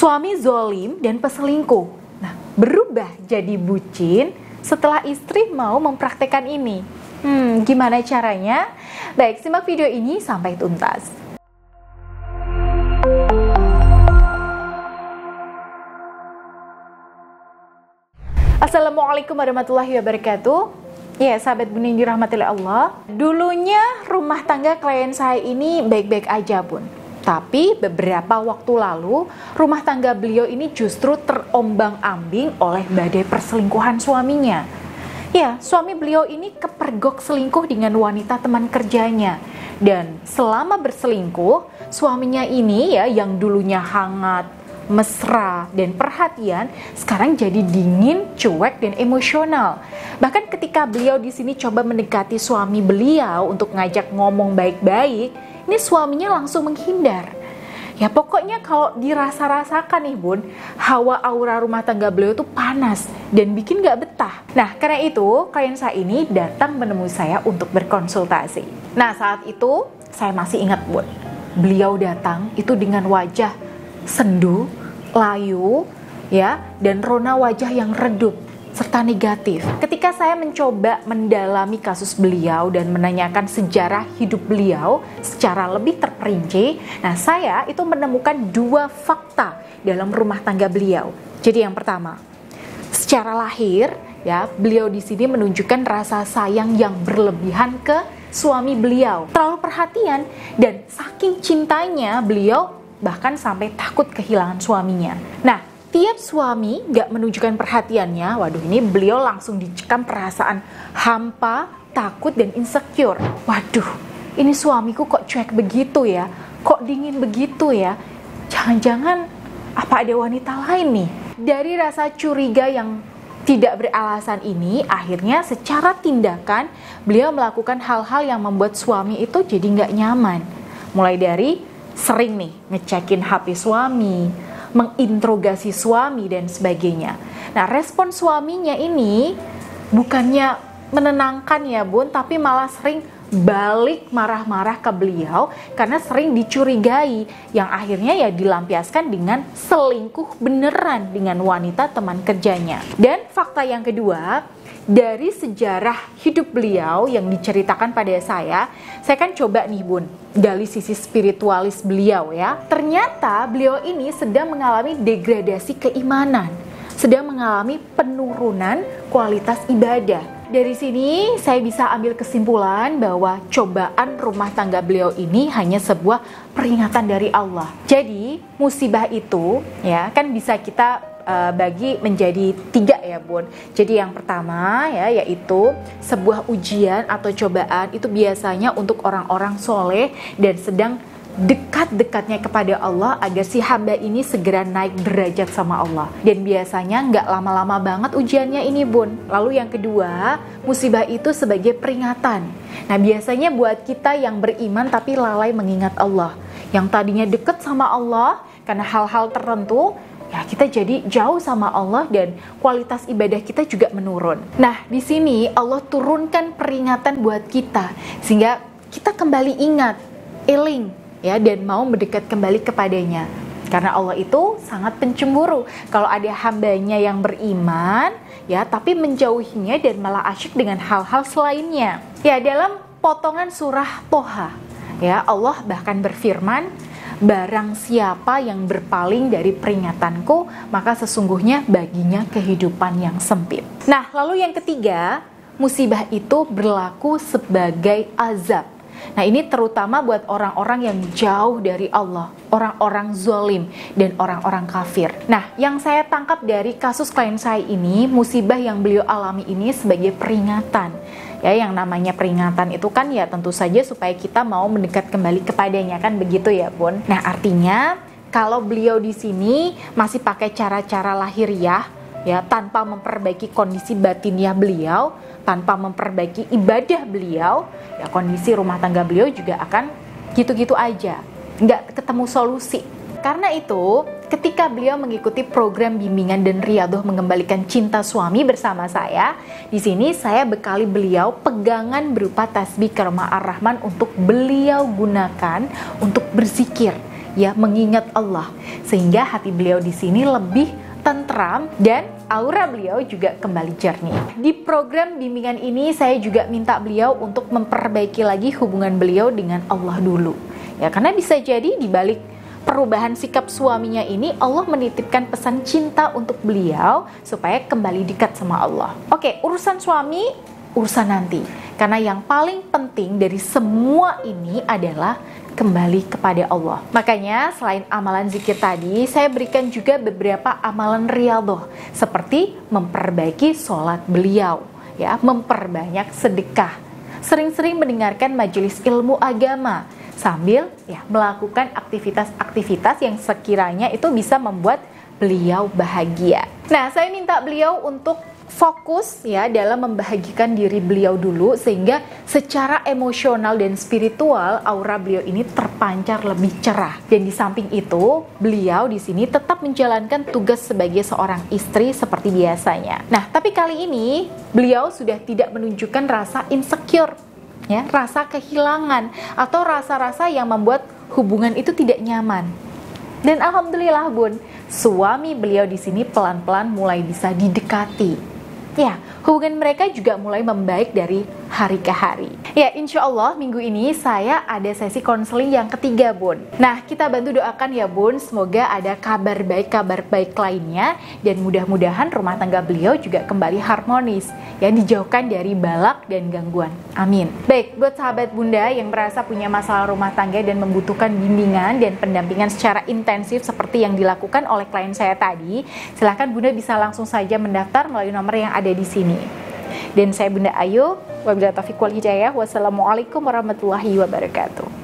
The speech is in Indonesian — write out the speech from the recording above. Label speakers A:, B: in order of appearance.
A: Suami zolim dan peselingkuh. Nah, berubah jadi bucin setelah istri mau mempraktekkan ini. Gimana caranya? Baik, simak video ini sampai tuntas. Assalamualaikum warahmatullahi wabarakatuh. Ya, sahabat Bun yang dirahmati oleh Allah. Dulunya rumah tangga klien saya ini baik-baik aja, Bun. Tapi beberapa waktu lalu, rumah tangga beliau ini justru terombang-ambing oleh badai perselingkuhan suaminya. Ya, suami beliau ini kepergok selingkuh dengan wanita teman kerjanya. Dan selama berselingkuh, suaminya ini ya yang dulunya hangat, mesra, dan perhatian, sekarang jadi dingin, cuek, dan emosional. Bahkan ketika beliau di sini coba mendekati suami beliau untuk ngajak ngomong baik-baik, ini suaminya langsung menghindar. Ya pokoknya kalau dirasa-rasakan nih Bun, hawa aura rumah tangga beliau itu panas dan bikin gak betah. Nah karena itu klien saya ini datang menemui saya untuk berkonsultasi. Nah saat itu saya masih ingat Bun, beliau datang itu dengan wajah sendu, layu, ya, dan rona wajah yang redup serta negatif. Ketika saya mencoba mendalami kasus beliau dan menanyakan sejarah hidup beliau secara lebih terperinci, nah saya itu menemukan dua fakta dalam rumah tangga beliau. Jadi yang pertama, secara lahir, ya, beliau di sini menunjukkan rasa sayang yang berlebihan ke suami beliau, terlalu perhatian, dan saking cintanya beliau bahkan sampai takut kehilangan suaminya. Nah, tiap suami gak menunjukkan perhatiannya, waduh ini beliau langsung dicekam perasaan hampa, takut, dan insecure. Waduh, ini suamiku kok cuek begitu ya? Kok dingin begitu ya? Jangan-jangan apa ada wanita lain nih? Dari rasa curiga yang tidak beralasan ini, akhirnya secara tindakan beliau melakukan hal-hal yang membuat suami itu jadi gak nyaman. Mulai dari sering nih ngecekin HP suami, menginterogasi suami dan sebagainya. Nah, respon suaminya ini bukannya menenangkan ya Bun, tapi malah sering balik marah-marah ke beliau karena sering dicurigai, yang akhirnya ya dilampiaskan dengan selingkuh beneran dengan wanita teman kerjanya. Dan fakta yang kedua, dari sejarah hidup beliau yang diceritakan pada saya kan coba nih Bun, gali sisi spiritualis beliau ya. Ternyata beliau ini sedang mengalami degradasi keimanan, sedang mengalami penurunan kualitas ibadah. Dari sini saya bisa ambil kesimpulan bahwa cobaan rumah tangga beliau ini hanya sebuah peringatan dari Allah. Jadi musibah itu ya kan bisa kita bagi menjadi 3 ya Bun. Jadi yang pertama ya yaitu sebuah ujian atau cobaan itu biasanya untuk orang-orang soleh dan sedang dekat-dekatnya kepada Allah agar si hamba ini segera naik derajat sama Allah. Dan biasanya nggak lama-lama banget ujiannya ini Bun. Lalu yang kedua, musibah itu sebagai peringatan. Nah biasanya buat kita yang beriman tapi lalai mengingat Allah, yang tadinya dekat sama Allah karena hal-hal tertentu, ya kita jadi jauh sama Allah dan kualitas ibadah kita juga menurun. Nah di sini Allah turunkan peringatan buat kita sehingga kita kembali ingat, eling ya, dan mau mendekat kembali kepadanya. Karena Allah itu sangat pencemburu kalau ada hambanya yang beriman ya tapi menjauhinya dan malah asyik dengan hal-hal selainnya. Ya dalam potongan surah Toha ya Allah bahkan berfirman, barang siapa yang berpaling dari peringatanku, maka sesungguhnya baginya kehidupan yang sempit. Nah, lalu yang ketiga, musibah itu berlaku sebagai azab. Nah, ini terutama buat orang-orang yang jauh dari Allah, orang-orang zalim dan orang-orang kafir. Nah, yang saya tangkap dari kasus klien saya ini, musibah yang beliau alami ini sebagai peringatan. Ya, yang namanya peringatan itu kan ya tentu saja supaya kita mau mendekat kembali kepadanya, kan begitu ya Bun. Nah artinya kalau beliau di sini masih pakai cara-cara lahiriah ya tanpa memperbaiki kondisi batiniah beliau, tanpa memperbaiki ibadah beliau, ya kondisi rumah tangga beliau juga akan gitu-gitu aja, nggak ketemu solusi. Karena itu, ketika beliau mengikuti program bimbingan dan riyadhah mengembalikan cinta suami bersama saya, di sini saya bekali beliau pegangan berupa tasbih Karma Ar-Rahman untuk beliau gunakan untuk berzikir. ya mengingat Allah, sehingga hati beliau di sini lebih tentram dan aura beliau juga kembali jernih. Di program bimbingan ini saya juga minta beliau untuk memperbaiki lagi hubungan beliau dengan Allah dulu. Ya, karena bisa jadi di balik perubahan sikap suaminya ini Allah menitipkan pesan cinta untuk beliau supaya kembali dekat sama Allah. Oke, urusan suami urusan nanti. Karena yang paling penting dari semua ini adalah kembali kepada Allah. Makanya selain amalan zikir tadi, saya berikan juga beberapa amalan riyadhah seperti memperbaiki sholat beliau, ya, memperbanyak sedekah, sering-sering mendengarkan majelis ilmu agama, sambil ya melakukan aktivitas-aktivitas yang sekiranya itu bisa membuat beliau bahagia. Nah, saya minta beliau untuk fokus ya dalam membahagikan diri beliau dulu, sehingga secara emosional dan spiritual aura beliau ini terpancar lebih cerah. Dan di samping itu, beliau di sini tetap menjalankan tugas sebagai seorang istri seperti biasanya. Nah, tapi kali ini beliau sudah tidak menunjukkan rasa insecure, ya, rasa kehilangan atau rasa-rasa yang membuat hubungan itu tidak nyaman. Dan alhamdulillah Bun, suami beliau di sini pelan-pelan mulai bisa didekati. Ya, hubungan mereka juga mulai membaik dari hari ke hari. Ya, insya Allah minggu ini saya ada sesi konseling yang ketiga, Bun. Nah, kita bantu doakan ya, Bun. Semoga ada kabar baik lainnya. Dan mudah-mudahan rumah tangga beliau juga kembali harmonis. Ya, dijauhkan dari balak dan gangguan. Amin. Baik, buat sahabat Bunda yang merasa punya masalah rumah tangga dan membutuhkan bimbingan dan pendampingan secara intensif seperti yang dilakukan oleh klien saya tadi, silahkan Bunda bisa langsung saja mendaftar melalui nomor yang ada di sini. Dan saya Bunda Ayu, wabillahi taufiq wal hidayah. Wassalamualaikum warahmatullahi wabarakatuh.